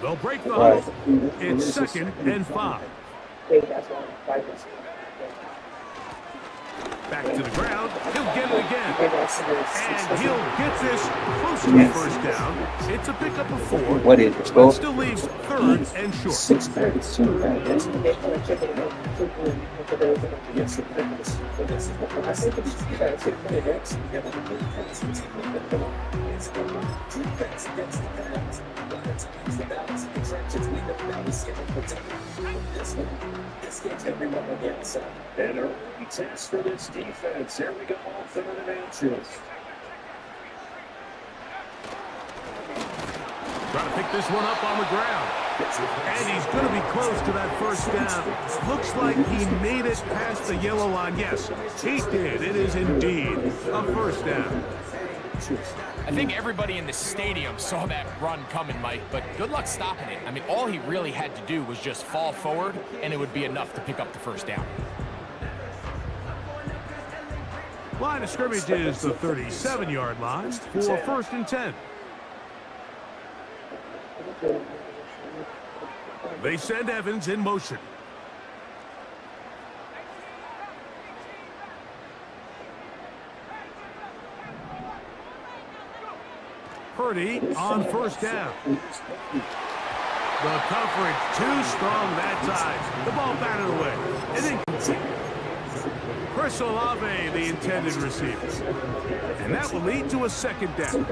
They'll break the huddle. It's 2nd and 5. Back to the ground. He'll get it again. And he'll get this close to a first down. It's a pickup of 4. What is it? But still leaves 3rd and short. And a early test for this defense. Here we go on 3rd and inches. Trying to pick this one up on the ground. And he's going to be close to that first down. Looks like he made it past the yellow line. Yes, he did. It is indeed a first down. I think everybody in the stadium saw that run coming, Mike, but good luck stopping it. I mean, all he really had to do was just fall forward, and it would be enough to pick up the first down. Line of scrimmage is the 37-yard line for 1st and 10. They send Evans in motion. Purdy on first down. The coverage too strong that time. The ball batted away. And incomplete. Chris Olave, the intended receiver. And that will lead to a 2nd down.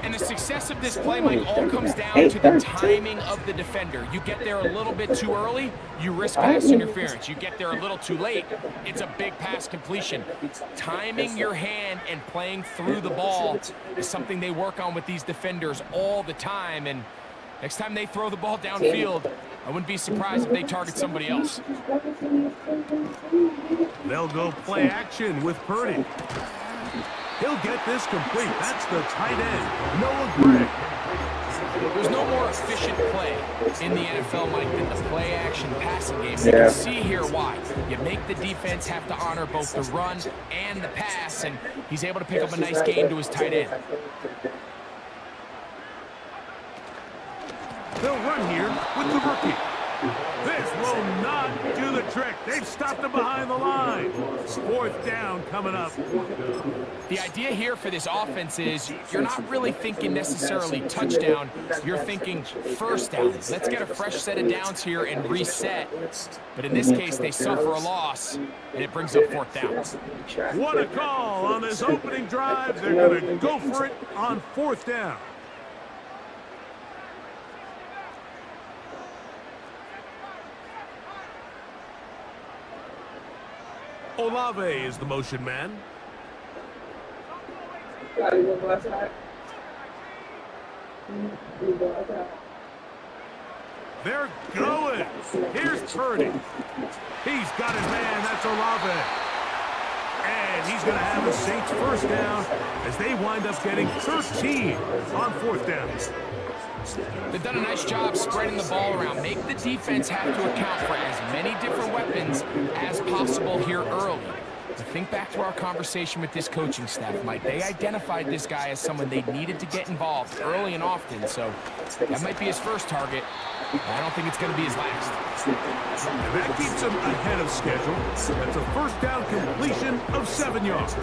And the success of this play, Mike, all comes down to the timing of the defender. You get there a little bit too early, you risk pass interference. You get there a little too late, it's a big pass completion. Timing your hand and playing through the ball is something they work on with these defenders all the time. And next time they throw the ball downfield, I wouldn't be surprised if they target somebody else. They'll go play action with Purdy. He'll get this complete. That's the tight end, Noah Gray. There's no more efficient play in the NFL, Mike, than the play-action passing game. You can see here why. You make the defense have to honor both the run and the pass, and he's able to pick up a nice gain to his tight end. They'll run here with the rookie. This will not do the trick. They've stopped him behind the line. 4th down coming up. The idea here for this offense is you're not really thinking necessarily touchdown. You're thinking first down. Let's get a fresh set of downs here and reset. But in this case, they suffer a loss, and it brings up 4th down. What a call on this opening drive. They're going to go for it on 4th down. Olave is the motion man. They're going. Here's Purdy. He's got his man. That's Olave. And he's going to have the Saints first down as they wind up getting 13 on 4th down. They've done a nice job spreading the ball around. Make the defense have to account for as many different weapons as possible here early. But think back to our conversation with this coaching staff, Mike. They identified this guy as someone they needed to get involved early and often, so that might be his first target. I don't think it's going to be his last. And that keeps him ahead of schedule. That's a first down completion of 7 yards.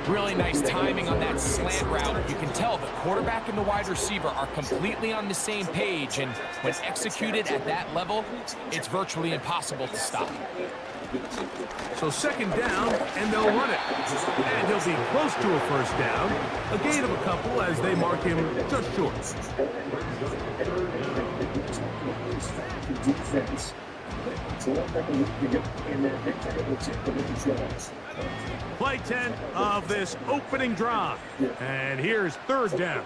Really nice timing on that slant route. You can tell the quarterback and the wide receiver are completely on the same page, and when executed at that level, it's virtually impossible to stop. So 2nd down, and they'll run it. And he'll be close to a first down. A gain of a couple as they mark him just short. Play 10 of this opening drive. And here's 3rd down.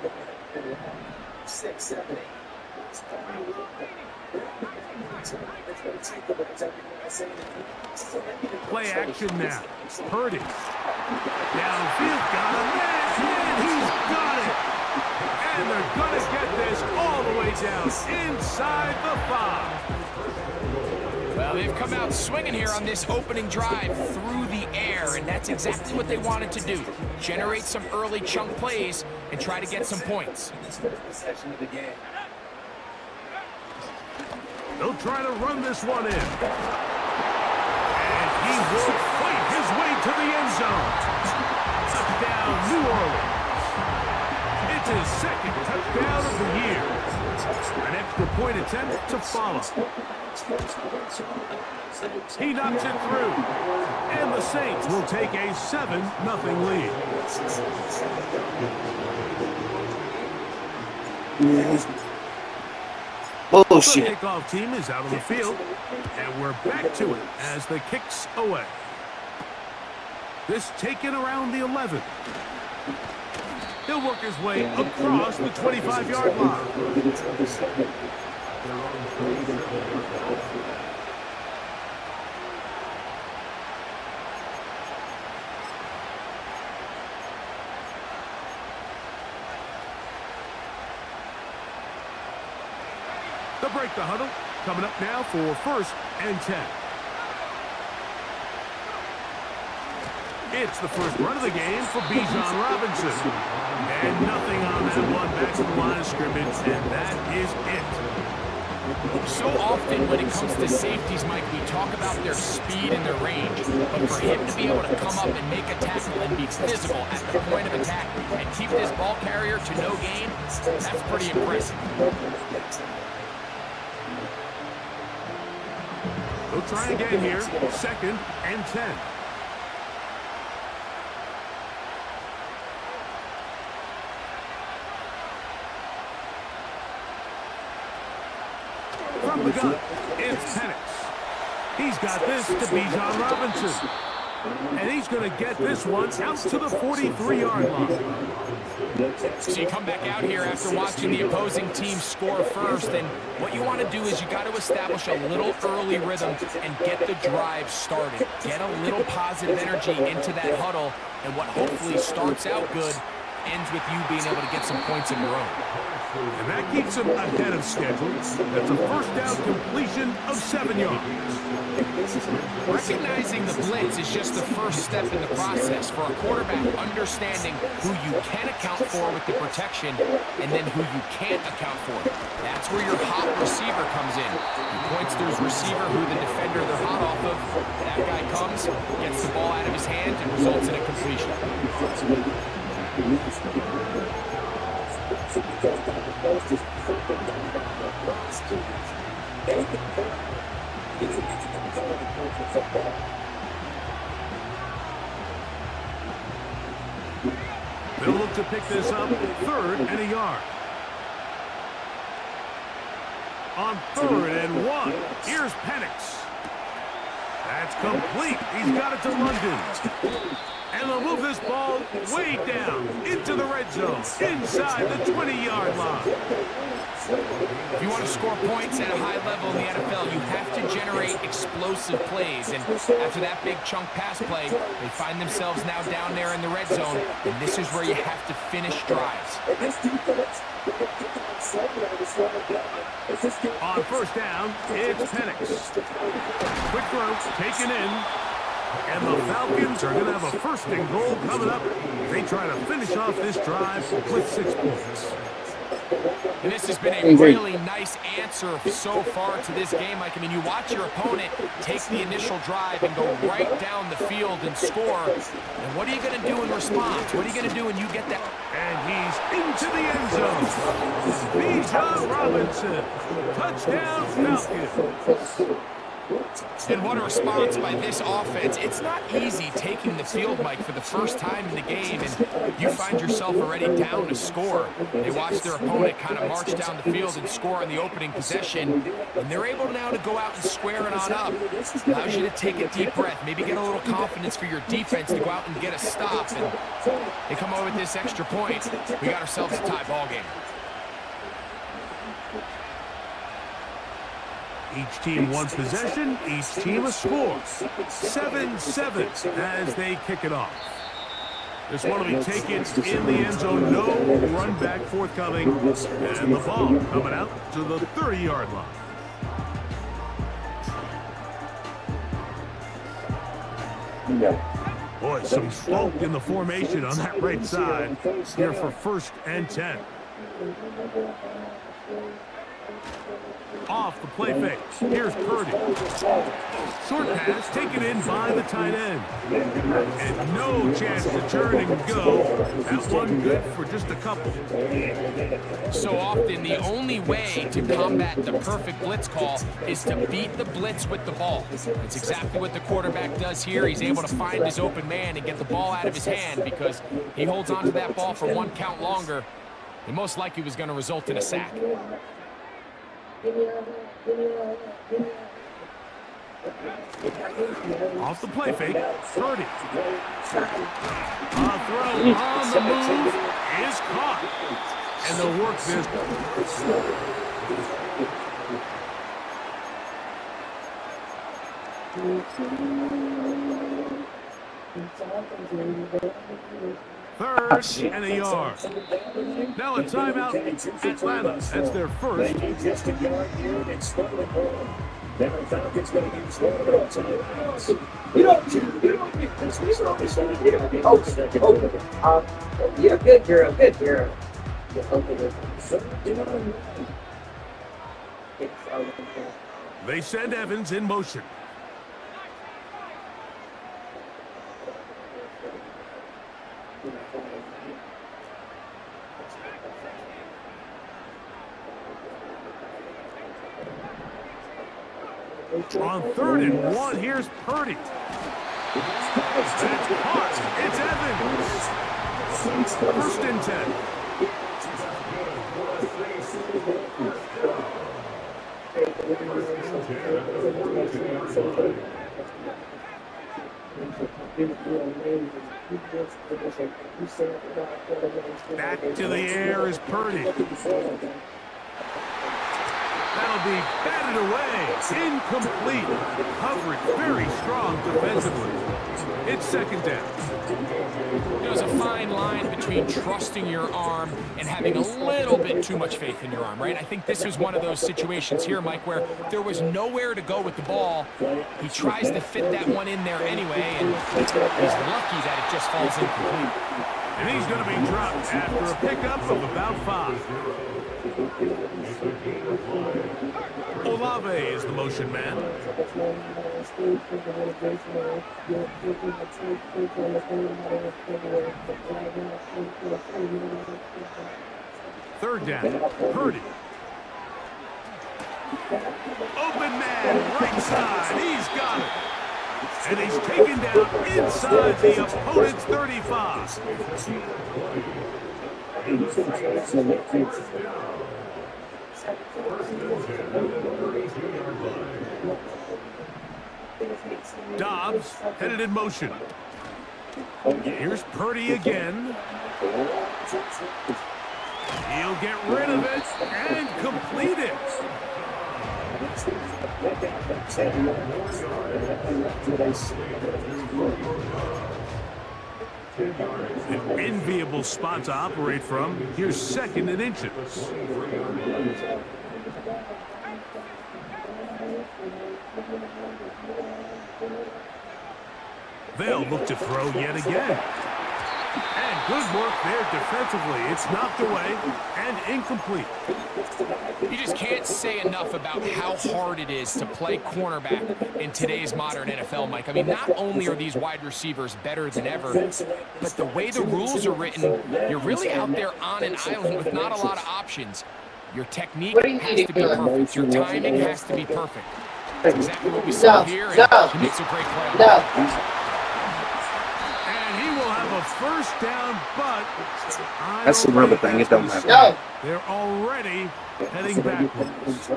Play action now. Purdy. Downfield, got a man, and he's got it. And they're going to get this all the way down inside the 5. Well, They've come out swinging here on this opening drive through the air, and that's exactly what they wanted to do. Generate some early chunk plays and try to get some points. They'll try to run this one in. And he will fight his way to the end zone. Touchdown, New Orleans. It's his second touchdown of the year. An extra point attempt to follow. He knocks it through. And the Saints will take a 7-0 lead. Bullshit. The kickoff team is out on the field. And we're back to it as the kick's away. This taken around the 11. He'll work his way across the 25-yard line. They'll break the huddle. Coming up now for 1st and 10. It's the first run of the game for Bijan Robinson. And nothing on that one back to the line of scrimmage, and that is it. So often when it comes to safeties, Mike, we talk about their speed and their range. But for him to be able to come up and make a tackle and be physical at the point of attack and keep this ball carrier to no gain, that's pretty impressive. They'll try again here. 2nd and 10. From the gun, it's Penix. He's got this to Bijan Robinson. And he's going to get this one out to the 43-yard line. So you come back out here after watching the opposing team score first, and what you want to do is you got to establish a little early rhythm and get the drive started. Get a little positive energy into that huddle, and what hopefully starts out good ends with you being able to get some points of your own. And that keeps him ahead of schedule. That's a first down completion of 7 yards. Recognizing the blitz is just the first step in the process for a quarterback, understanding who you can account for with the protection and then who you can't account for. That's where your hot receiver comes in. He points to his receiver who the defender they're hot off of. That guy comes, gets the ball out of his hand, and results in a completion. They'll look to pick this up 3rd and a yard. On 3rd and 1, here's Penix. That's complete. He's got it to London. And they'll move this ball way down into the red zone, inside the 20-yard line. If you want to score points at a high level in the NFL, you have to generate explosive plays. And after that big chunk pass play, they find themselves now down there in the red zone. And this is where you have to finish drives. On 1st down, it's Penix. Quick throw, taken in. And the Falcons are going to have a 1st and goal coming up. They try to finish off this drive with 6 points. And this has been a really nice answer so far to this game. Like, I mean, you watch your opponent take the initial drive and go right down the field and score. And what are you going to do in response? What are you going to do when you get that? And he's into the end zone. Bijan Robinson. Touchdown, Falcons. And what a response by this offense. It's not easy taking the field, Mike, for the first time in the game, and you find yourself already down to score. They watch their opponent kind of march down the field and score on the opening possession, and they're able now to go out and square it on up. Allows you to take a deep breath, maybe get a little confidence for your defense to go out and get a stop, and they come over with this extra point. We got ourselves a tie ball game. Each team one possession, each team a score. 7-7 as they kick it off. This one will be taken in the end zone. No run back forthcoming. And the ball coming out to the 30-yard line. Boy, some bulk in the formation on that right side here for 1st and 10. Off the play fake. Here's Purdy. Short pass taken in by the tight end. And no chance to turn and go. That one good for just a couple. So often, the only way to combat the perfect blitz call is to beat the blitz with the ball. That's exactly what the quarterback does here. He's able to find his open man and get the ball out of his hand because he holds on to that ball for one count longer. It most likely was going to result in a sack. Off the play fake, Purdy. A throw on the move is caught. And they'll work this. Third and a yard. Now a timeout, Atlanta. That's their first. Just a yard here and slow the ball. Then the Falcons going to use one of their timeouts. You're good, girl. Good girl. They send Evans in motion. On 3rd and 1, here's Purdy. That's caught. It's Evans. 1st and 10. Back to the air is Purdy. That'll be batted away. Incomplete. Coverage very strong defensively. It's 2nd down. There's a fine line between trusting your arm and having a little bit too much faith in your arm, right? I think this is one of those situations here, Mike, where there was nowhere to go with the ball. He tries to fit that one in there anyway, and he's lucky that it just falls incomplete. And he's going to be dropped after a pickup of about 5. Olave is the motion man. Third down, Purdy. Open man, right side, he's got it. And he's taken down inside the opponent's 35. Dobbs headed in motion. Here's Purdy again. He'll get rid of it and complete it. An enviable spot to operate from. Here's 2nd and inches. They'll look to throw yet again. And good work there defensively. It's knocked away and incomplete. You just can't say enough about how hard it is to play cornerback in today's modern NFL, Mike. I mean, not only are these wide receivers better than ever, but the way the rules are written, you're really out there on an island with not a lot of options. Your technique has to be perfect. Your timing has to be perfect. That's exactly what we saw here, and he makes a great play. And he will have a 1st down, but That's the rubber thing. It don't matter. they're already heading backwards.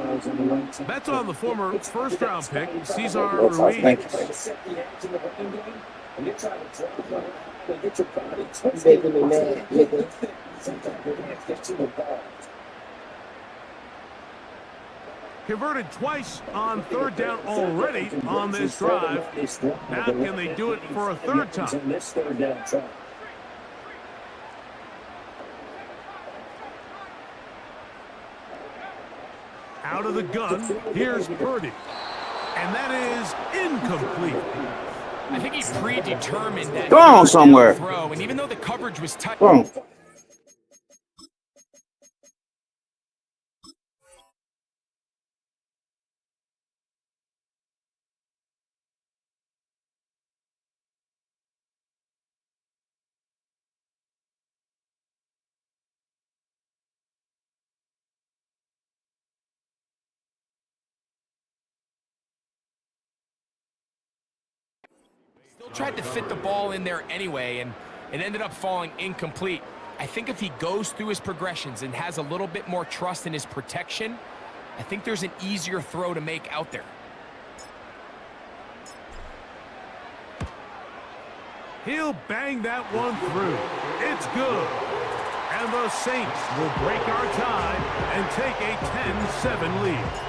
That's on the former 1st-round pick, Cesar Ruiz. Making me mad, nigga. Converted twice on 3rd down already on this drive. Now can they do it for a 3rd time? Out of the gun, here's Purdy. And that is incomplete. I think he predetermined that Go on third down somewhere. throw, and even though the coverage was tight. Go on. Still tried to fit the ball in there anyway, and it ended up falling incomplete. I think if he goes through his progressions and has a little bit more trust in his protection, I think there's an easier throw to make out there. He'll bang that one through. It's good. And the Saints will break our tie and take a 10-7 lead.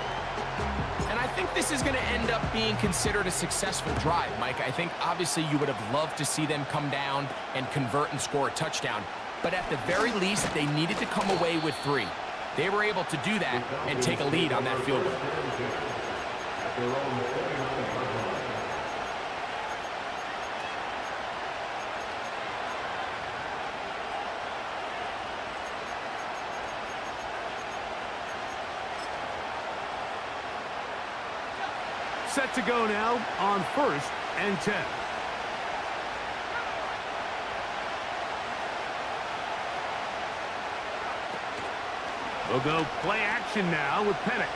And I think this is going to end up being considered a successful drive, Mike. I think obviously you would have loved to see them come down and convert and score a touchdown. But at the very least, they needed to come away with 3. They were able to do that and take a lead on that field goal. Set to go now on 1st and 10. We'll go play action now with Penix.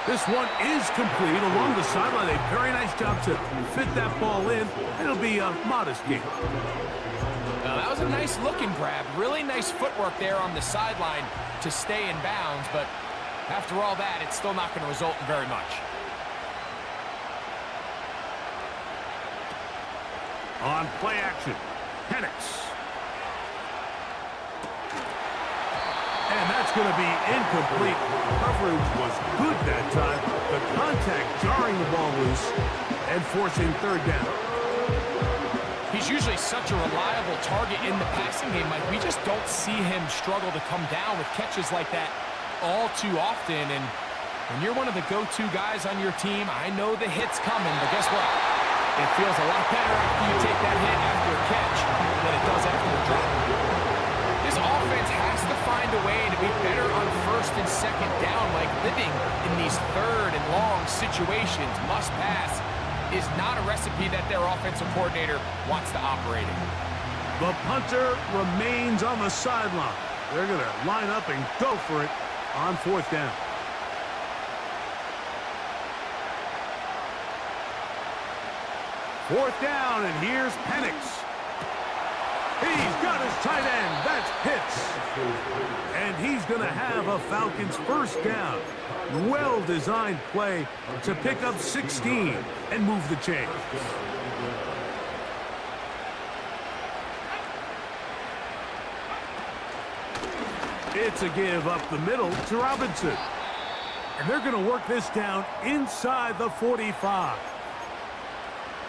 This one is complete along the sideline. A very nice job to fit that ball in. It'll be a modest gain. That was a nice looking grab. Really nice footwork there on the sideline to stay in bounds, but after all that, it's still not going to result in very much. On play action, Penix. And that's going to be incomplete. Coverage was good that time. The contact jarring the ball loose and forcing 3rd down. He's usually such a reliable target in the passing game, Mike. We just don't see him struggle to come down with catches like that all too often. And when you're one of the go-to guys on your team, I know the hit's coming, but guess what? It feels a lot better after you take that hit after a catch than it does after the drop. This offense has to find a way to be better on 1st and 2nd down, like living in these 3rd and long situations. Must pass is not a recipe that their offensive coordinator wants to operate in. The punter remains on the sideline. They're going to line up and go for it on 4th down. Fourth down, and here's Penix. He's got his tight end. That's Pitts. And he's going to have a Falcons 1st down. Well-designed play to pick up 16 and move the chains. It's a give up the middle to Robinson. And they're going to work this down inside the 45.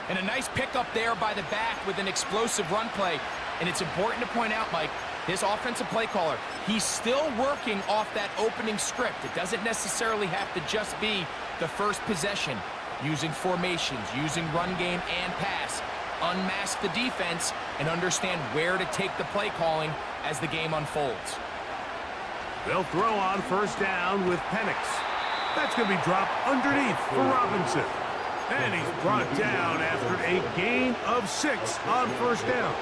And a nice pickup there by the back with an explosive run play. And it's important to point out, Mike, this offensive play caller, he's still working off that opening script. It doesn't necessarily have to just be the first possession. Using formations, using run game and pass. Unmask the defense and understand where to take the play calling as the game unfolds. They'll throw on 1st down with Penix. That's going to be dropped underneath for Robinson. And he's brought down after a gain of 6 on 1st down.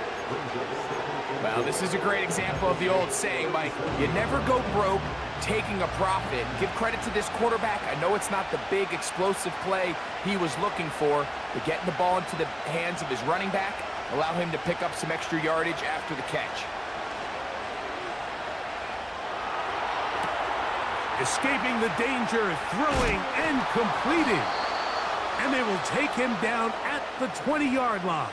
Well, this is a great example of the old saying, Mike, you never go broke taking a profit. Give credit to this quarterback. I know it's not the big explosive play he was looking for, but getting the ball into the hands of his running back, allow him to pick up some extra yardage after the catch. Escaping the danger, throwing and completing. And they will take him down at the 20-yard line.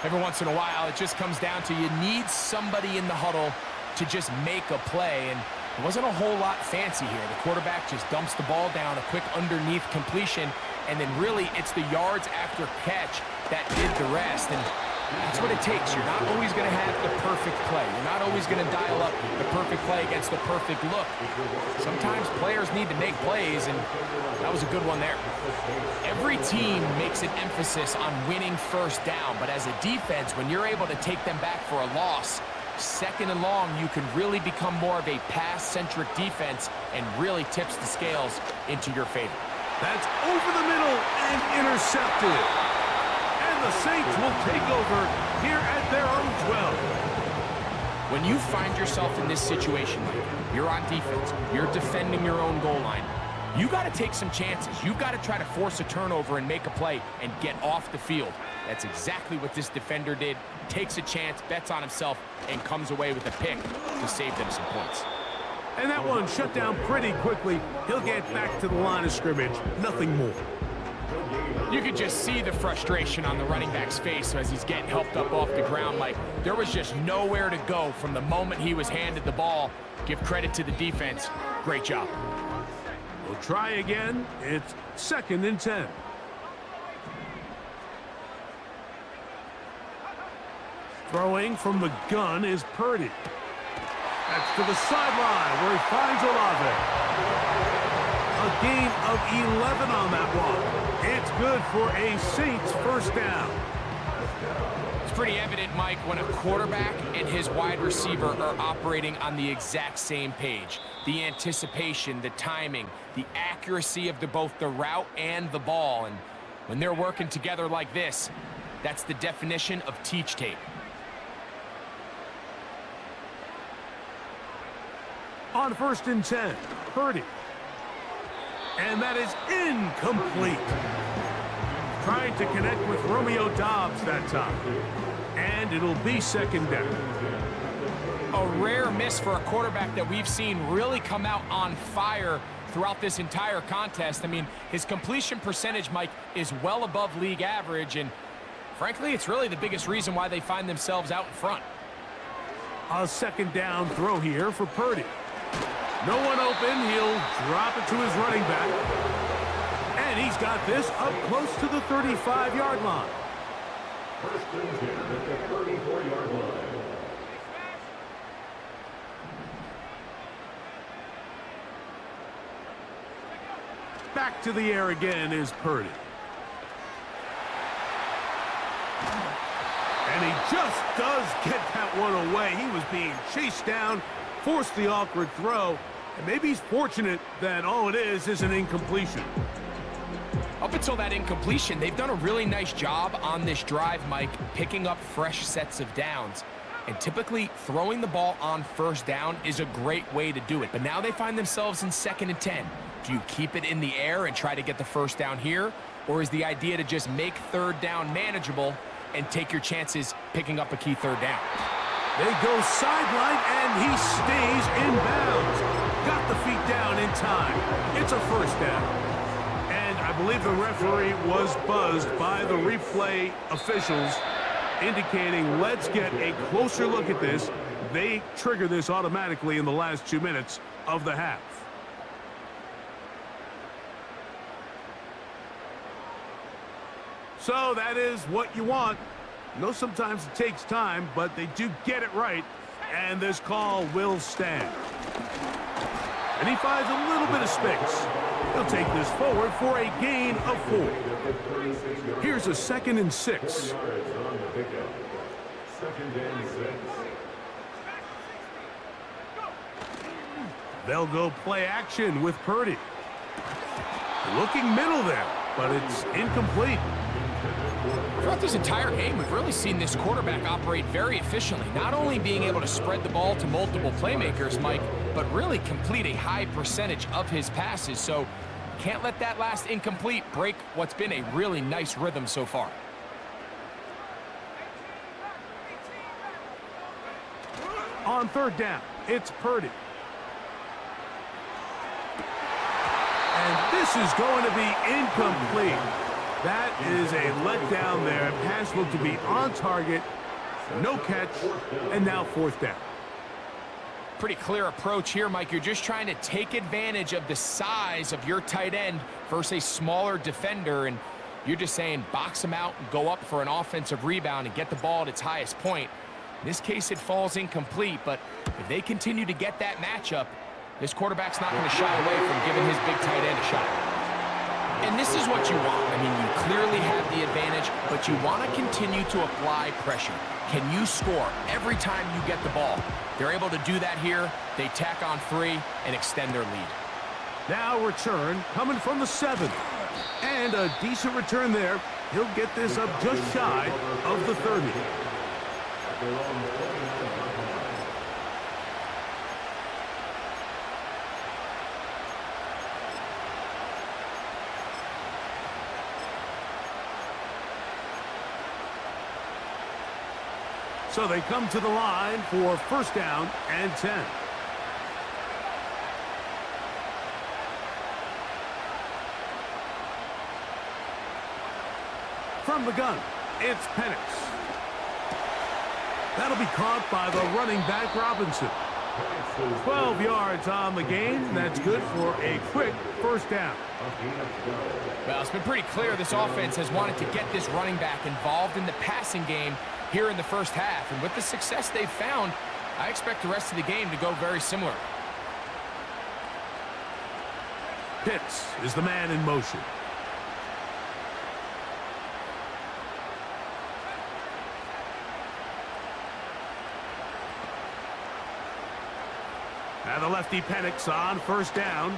Every once in a while, it just comes down to you need somebody in the huddle to just make a play. And it wasn't a whole lot fancy here. The quarterback just dumps the ball down, a quick underneath completion, and then really it's the yards after catch that did the rest. And That's what it takes. You're not always going to have the perfect play. You're not always going to dial up the perfect play against the perfect look. Sometimes players need to make plays, and that was a good one there. Every team makes an emphasis on winning first down, but as a defense, when you're able to take them back for a loss, second and long, you can really become more of a pass-centric defense and really tips the scales into your favor. That's over the middle and intercepted. And the Saints will take over here at their own 12. When you find yourself in this situation, you're on defense, you're defending your own goal line, you got to take some chances. You've got to try to force a turnover and make a play and get off the field. That's exactly what this defender did. Takes a chance, bets on himself, and comes away with a pick to save them some points. And that one shut down pretty quickly. He'll get back to the line of scrimmage. Nothing more. You could just see the frustration on the running back's face as he's getting helped up off the ground. Like, there was just nowhere to go from the moment he was handed the ball. Give credit to the defense. Great job. We'll try again. It's 2nd and 10. Throwing from the gun is Purdy. That's to the sideline where he finds Olave. A gain of 11 on that one. It's good for a Saints first down. It's pretty evident, Mike, when a quarterback and his wide receiver are operating on the exact same page. The anticipation, the timing, the accuracy of both the route and the ball. And when they're working together like this, that's the definition of teach tape. On 1st and 10, Purdy. And that is incomplete. Trying to connect with Romeo Doubs that time. And it'll be 2nd down. A rare miss for a quarterback that we've seen really come out on fire throughout this entire contest. I mean, his completion percentage, Mike, is well above league average, and frankly, it's really the biggest reason why they find themselves out in front. A 2nd down throw here for Purdy. No one open. He'll drop it to his running back. And he's got this up close to the 35-yard line. 1st and 10 at the 34-yard line. Back to the air again is Purdy. And he just does get that one away. He was being chased down, forced the awkward throw, and maybe he's fortunate that all it is an incompletion. Up until that incompletion, they've done a really nice job on this drive, Mike, picking up fresh sets of downs. And typically, throwing the ball on 1st down is a great way to do it. But now they find themselves in 2nd and 10. Do you keep it in the air and try to get the 1st down here? Or is the idea to just make 3rd down manageable and take your chances picking up a key 3rd down? They go sideline, and he stays in bounds. Got the feet down in time. It's a 1st down. And I believe the referee was buzzed by the replay officials, indicating let's get a closer look at this. They trigger this automatically in the last 2 minutes of the half. So that is what you want. I know sometimes it takes time, but they do get it right, and this call will stand. And he finds a little bit of space. He'll take this forward for a gain of 4. Here's a 2nd and 6. They'll go play action with Purdy. Looking middle there, but it's incomplete. Throughout this entire game, we've really seen this quarterback operate very efficiently, not only being able to spread the ball to multiple playmakers, Mike, but really complete a high percentage of his passes. So can't let that last incomplete break what's been a really nice rhythm so far. On 3rd down, it's Purdy. And this is going to be incomplete. That is a letdown there. Pass looked to be on target. No catch. And now 4th down. Pretty clear approach here, Mike. You're just trying to take advantage of the size of your tight end versus a smaller defender. And You're just saying box them out and go up for an offensive rebound and get the ball at its highest point. In this case, it falls incomplete, but if they continue to get that matchup, this quarterback's not going to shy away from giving his big tight end a shot. And this is what you want. I mean, you clearly have the advantage, but you want to continue to apply pressure. Can you score every time you get the ball? They're able to do that here. They tack on 3 and extend their lead. Now return coming from the 7. And a decent return there. He'll get this up just shy of the 30. So they come to the line for first down and 10. From the gun, it's Penix. That'll be caught by the running back Robinson. 12 yards on the game. That's good for a quick first down. Well, it's been pretty clear this offense has wanted to get this running back involved in the passing game here in the first half. And with the success they've found, I expect the rest of the game to go very similar. Pitts is the man in motion. Now the lefty Penix on first down.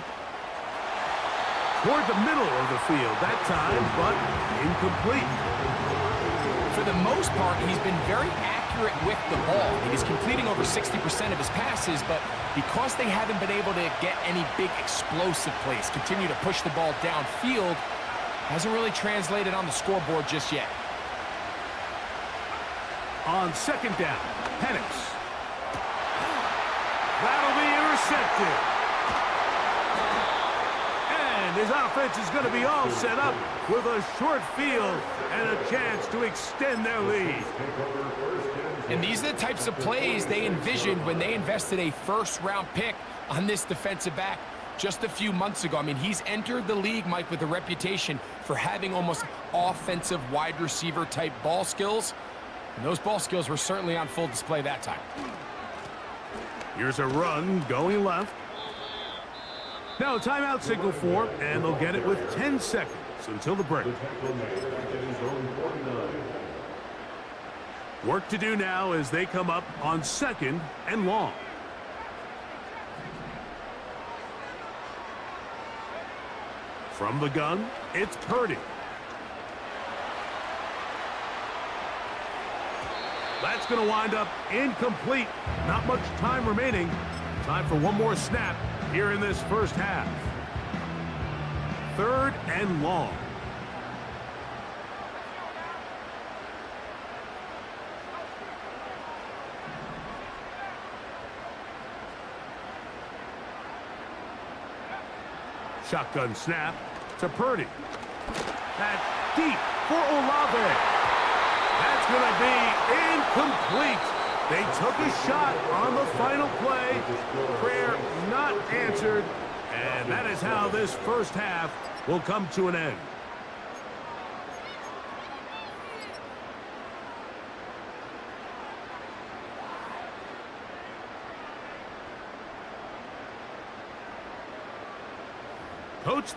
Toward the middle of the field that time, but incomplete. For the most part, he's been very accurate with the ball. He's completing over 60% of his passes, but because they haven't been able to get any big explosive plays, continue to push the ball downfield, hasn't really translated on the scoreboard just yet. On second down, Penix. That'll be intercepted. And his offense is going to be all set up with a short field and a chance to extend their lead. And these are the types of plays they envisioned when they invested a first-round pick on this defensive back just a few months ago. I mean, he's entered the league, Mike, with a reputation for having almost offensive wide receiver type ball skills. And those ball skills were certainly on full display that time. Here's a run going left. Now a timeout signal for, and they'll get it with 10 seconds until the break. Work to do now as they come up on second and long. From the gun, it's Purdy. That's going to wind up incomplete. Not much time remaining. Time for one more snap here in this first half. Third and long. Shotgun snap to Purdy. That's deep for Olave. That's going to be incomplete. They took a shot on the final play. Prayer not answered. And that is how this first half will come to an end. Coach,